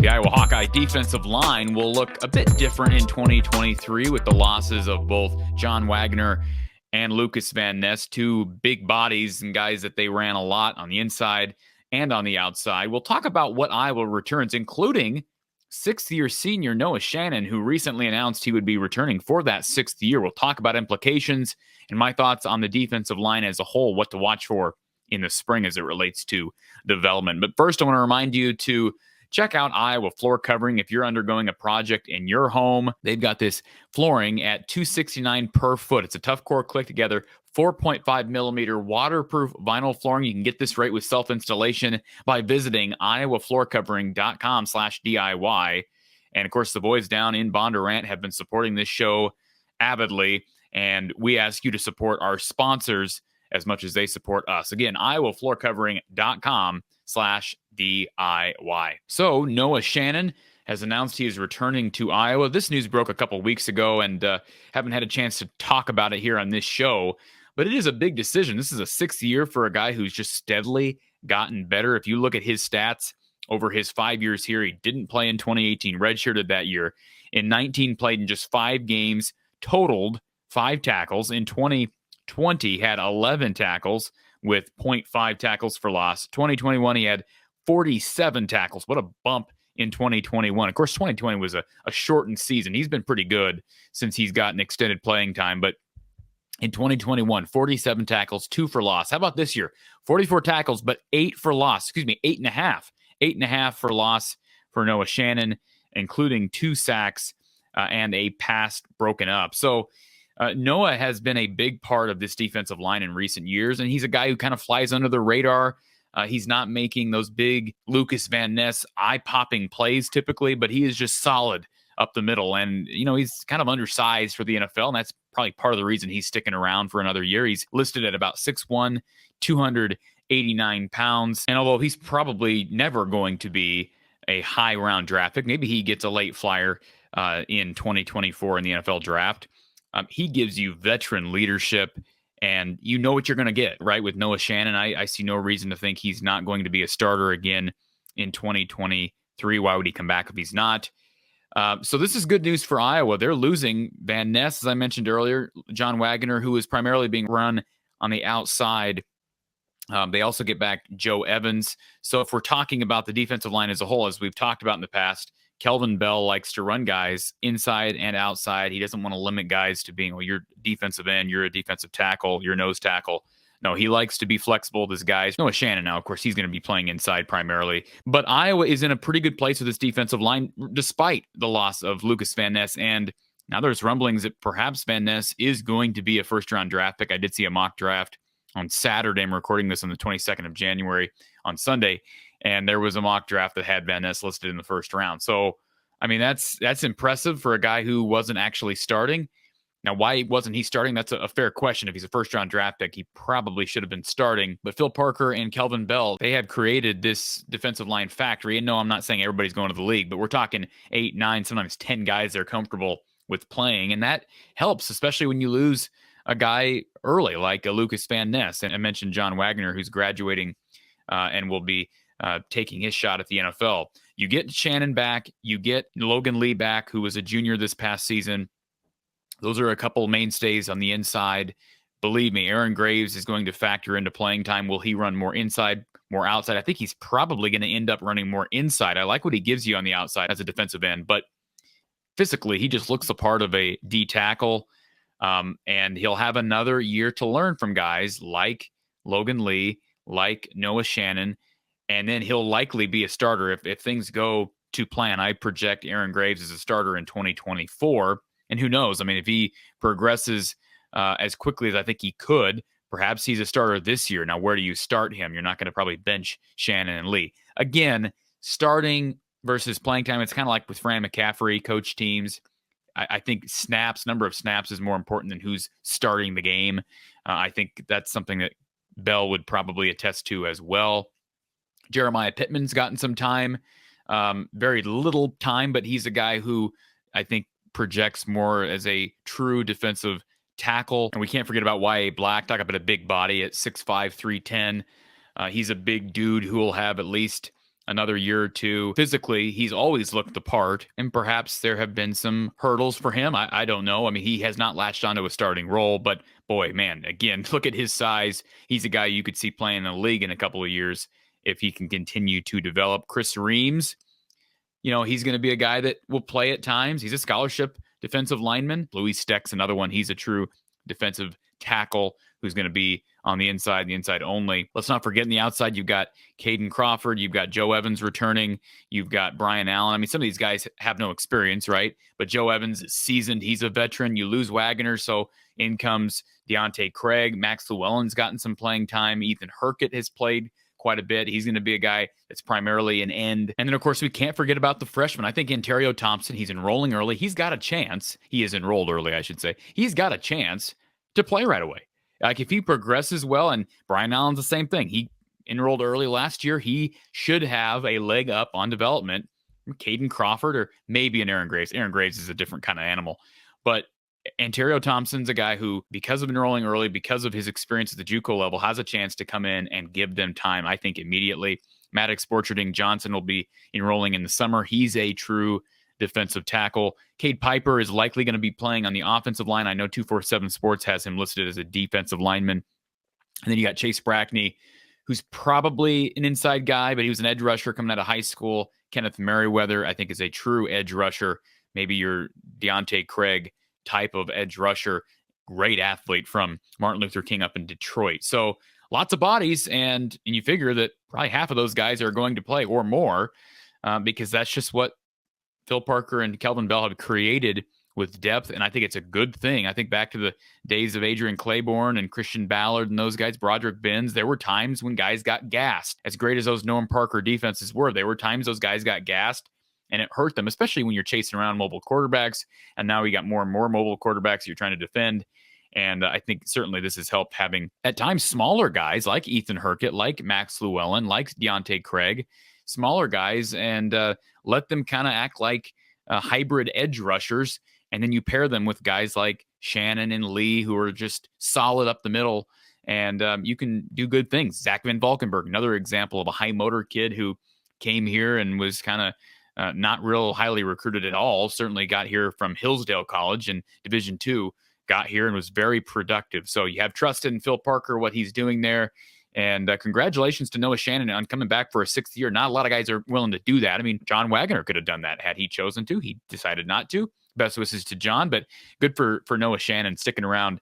The Iowa Hawkeye defensive line will look a bit different in 2023 with the losses of both John Wagner and Lucas Van Ness, two big bodies and guys that they ran a lot on the inside and on the outside. We'll talk about what Iowa returns, including sixth-year senior Noah Shannon, who recently announced he would be returning for that sixth year. We'll talk about implications and my thoughts on the defensive line as a whole, what to watch for in the spring as it relates to development. But first, I want to remind you to check out Iowa Floor Covering if you're undergoing a project in your home. They've got this flooring at $269 per foot. It's a tough core click together, 4.5 millimeter waterproof vinyl flooring. You can get this right with self-installation by visiting iowafloorcovering.com/DIY. And of course, the boys down in Bondurant have been supporting this show avidly. And we ask you to support our sponsors as much as they support us. Again, iowafloorcovering.com/DIY. So Noah Shannon has announced he is returning to Iowa. This news broke a couple weeks ago and haven't had a chance to talk about it here on this show, but it is a big decision. This is a sixth year for a guy who's just steadily gotten better. If you look at his stats over his 5 years here, he didn't play in 2018, redshirted that year. In 19, played in just 5 games, totaled 5 tackles. In 2020, had 11 tackles with 0.5 tackles for loss. 2021, he had 47 tackles. What a bump in 2021. Of course, 2020 was a shortened season. He's been pretty good since he's gotten extended playing time. But in 2021, 47 tackles, 2 for loss. How about this year? 44 tackles, but 8 for loss. 8.5. 8.5 for loss for Noah Shannon, including 2 sacks and a pass broken up. So Noah has been a big part of this defensive line in recent years, and he's a guy who kind of flies under the radar. He's not making those big Lucas Van Ness eye-popping plays typically, but he is just solid up the middle. And, you know, he's kind of undersized for the NFL, and that's probably part of the reason he's sticking around for another year. He's listed at about 6'1", 289 pounds. And although he's probably never going to be a high-round draft pick, maybe he gets a late flyer in 2024 in the NFL draft. He gives you veteran leadership, and you know what you're going to get, right? With Noah Shannon, I see no reason to think he's not going to be a starter again in 2023. Why would he come back if he's not? So this is good news for Iowa. They're losing Van Ness, as I mentioned earlier, John Wagner, who is primarily being run on the outside. They also get back Joe Evans. So if we're talking about the defensive line as a whole, as we've talked about in the past, Kelvin Bell likes to run guys inside and outside. He doesn't want to limit guys to being, well, you're defensive end, you're a defensive tackle, you're nose tackle. No, he likes to be flexible. This guy's Noah Shannon now, of course, he's going to be playing inside primarily. But Iowa is in a pretty good place with this defensive line, despite the loss of Lucas Van Ness. And now there's rumblings that perhaps Van Ness is going to be a first-round draft pick. I did see a mock draft on Saturday. I'm recording this on the 22nd of January on Sunday. And there was a mock draft that had Van Ness listed in the first round. So, I mean, that's impressive for a guy who wasn't actually starting. Now, why wasn't he starting? That's a fair question. If he's a first-round draft pick, he probably should have been starting. But Phil Parker and Kelvin Bell, they have created this defensive line factory. And no, I'm not saying everybody's going to the league, but we're talking 8, 9, sometimes 10 guys they're comfortable with playing. And that helps, especially when you lose a guy early like a Lucas Van Ness. And I mentioned John Wagner, who's graduating and will be taking his shot at the NFL. You get Shannon back. You get Logan Lee back, who was a junior this past season. Those are a couple mainstays on the inside. Believe me, Aaron Graves is going to factor into playing time. Will he run more inside, more outside? I think he's probably going to end up running more inside. I like what he gives you on the outside as a defensive end, but physically, he just looks the part of a D tackle. And he'll have another year to learn from guys like Logan Lee, like Noah Shannon, and then he'll likely be a starter if things go to plan. I project Aaron Graves as a starter in 2024, and who knows? I mean, if he progresses as quickly as I think he could, perhaps he's a starter this year. Now, where do you start him? You're not going to probably bench Shannon and Lee. Again, starting versus playing time, it's kind of like with Fran McCaffrey, coach teams. I think number of snaps is more important than who's starting the game. I think that's something that Bell would probably attest to as well. Jeremiah Pittman's gotten some time, very little time, but he's a guy who I think projects more as a true defensive tackle. And we can't forget about Y.A. Black. Talk about a big body at 6'5", 310. He's a big dude who will have at least another year or two. Physically, he's always looked the part, and perhaps there have been some hurdles for him. I don't know. I mean, he has not latched onto a starting role, but boy, man, again, look at his size. He's a guy you could see playing in the league in a couple of years if he can continue to develop. Chris Reams, he's going to be a guy that will play at times. He's a scholarship defensive lineman. Louis Steck's another one. He's a true defensive tackle who's going to be on the inside only. Let's not forget, in the outside, you've got Caden Crawford, you've got Joe Evans returning, you've got Brian Allen. I mean, some of these guys have no experience, right? But Joe Evans is seasoned. He's a veteran. You lose Wagner, so in comes Deontay Craig. Max Llewellyn's gotten some playing time. Ethan Hurkett has played quite a bit. He's going to be a guy that's primarily an end. And then, of course, we can't forget about the freshman. I think Ontario Thompson, he's enrolling early. He's got a chance. He is enrolled early, I should say. He's got a chance to play right away. Like, if he progresses well, and Brian Allen's the same thing. He enrolled early last year. He should have a leg up on development. Caden Crawford or maybe an Aaron Graves. Aaron Graves is a different kind of animal. But Ontario Thompson's a guy who, because of enrolling early, because of his experience at the JUCO level, has a chance to come in and give them time, I think, immediately. Maddox Borcherding Johnson will be enrolling in the summer. He's a true defensive tackle. Cade Piper is likely going to be playing on the offensive line. I know 247 Sports has him listed as a defensive lineman. And then you got Chase Brackney, who's probably an inside guy, but he was an edge rusher coming out of high school. Kenneth Merriweather, I think, is a true edge rusher. Maybe your Deontay Craig type of edge rusher. Great athlete from Martin Luther King up in Detroit. So lots of bodies, and you figure that probably half of those guys are going to play or more because that's just what Phil Parker and Kelvin Bell have created with depth, and I think it's a good thing. I think back to the days of Adrian Claiborne and Christian Ballard and those guys, Broderick Benz, there were times when guys got gassed. As great as those Norm Parker defenses were, there were times those guys got gassed, and it hurt them, especially when you're chasing around mobile quarterbacks, and now we got more and more mobile quarterbacks you're trying to defend. And I think certainly this has helped having, at times, smaller guys like Ethan Hurkett, like Max Llewellyn, like Deontay Craig, smaller guys, and let them kind of act like hybrid edge rushers. And then you pair them with guys like Shannon and Lee, who are just solid up the middle, and you can do good things. Zach Van Valkenburg, another example of a high motor kid who came here and was kind of not real highly recruited at all. Certainly got here from Hillsdale College in Division II, got here and was very productive. So you have trust in Phil Parker, what he's doing there. And congratulations to Noah Shannon on coming back for a sixth year. Not a lot of guys are willing to do that. I mean, John Wagner could have done that had he chosen to. He decided not to. Best wishes to John, but good for Noah Shannon sticking around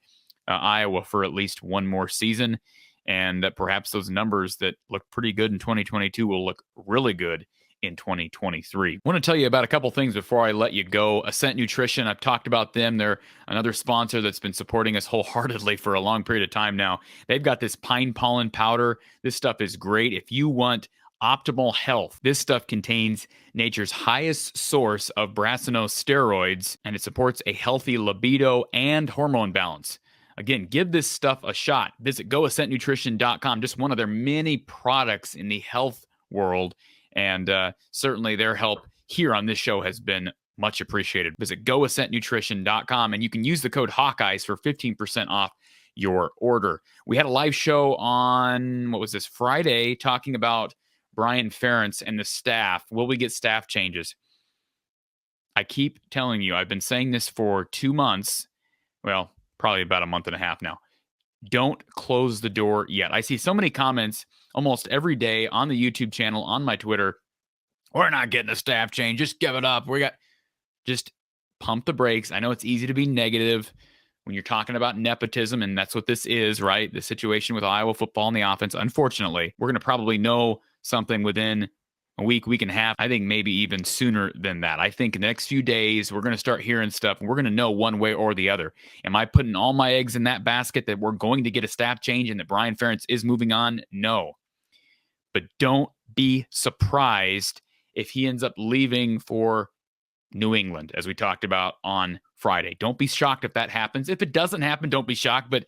Iowa for at least one more season. And perhaps those numbers that look pretty good in 2022 will look really good in 2023. I want to tell you about a couple things before I let you go. Ascent Nutrition, I've talked about them. They're another sponsor that's been supporting us wholeheartedly for a long period of time now. They've got this pine pollen powder. This stuff is great. If you want optimal health, this stuff contains nature's highest source of brassicose steroids, and it supports a healthy libido and hormone balance. Again, give this stuff a shot. Visit goascentnutrition.com, just one of their many products in the health world. And certainly their help here on this show has been much appreciated. Visit goascentnutrition.com, and you can use the code Hawkeyes for 15% off your order. We had a live show on, Friday, talking about Brian Ferentz and the staff. Will we get staff changes? I keep telling you, I've been saying this for 2 months. Well, probably about a month and a half now. Don't close the door yet. I see so many comments almost every day on the YouTube channel, on my Twitter. We're not getting a staff change. Just give it up. Just pump the brakes. I know it's easy to be negative when you're talking about nepotism, and that's what this is, right? The situation with Iowa football and the offense. Unfortunately, we're going to probably know something within a week and a half. I think maybe even sooner than that. I think in the next few days, we're going to start hearing stuff, and we're going to know one way or the other. Am I putting all my eggs in that basket that we're going to get a staff change and that Brian Ferentz is moving on? No. But don't be surprised if he ends up leaving for New England, as we talked about on Friday. Don't be shocked if that happens. If it doesn't happen, don't be shocked. But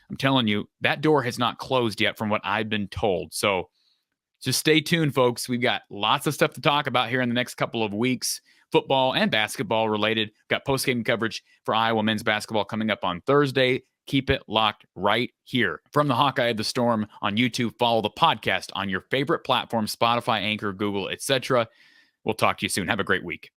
I'm telling you, that door has not closed yet from what I've been told. So just stay tuned, folks. We've got lots of stuff to talk about here in the next couple of weeks, football and basketball related. Got post-game coverage for Iowa men's basketball coming up on Thursday. Keep it locked right here. From the Hawkeye of the Storm on YouTube, follow the podcast on your favorite platform, Spotify, Anchor, Google, etc. We'll talk to you soon. Have a great week.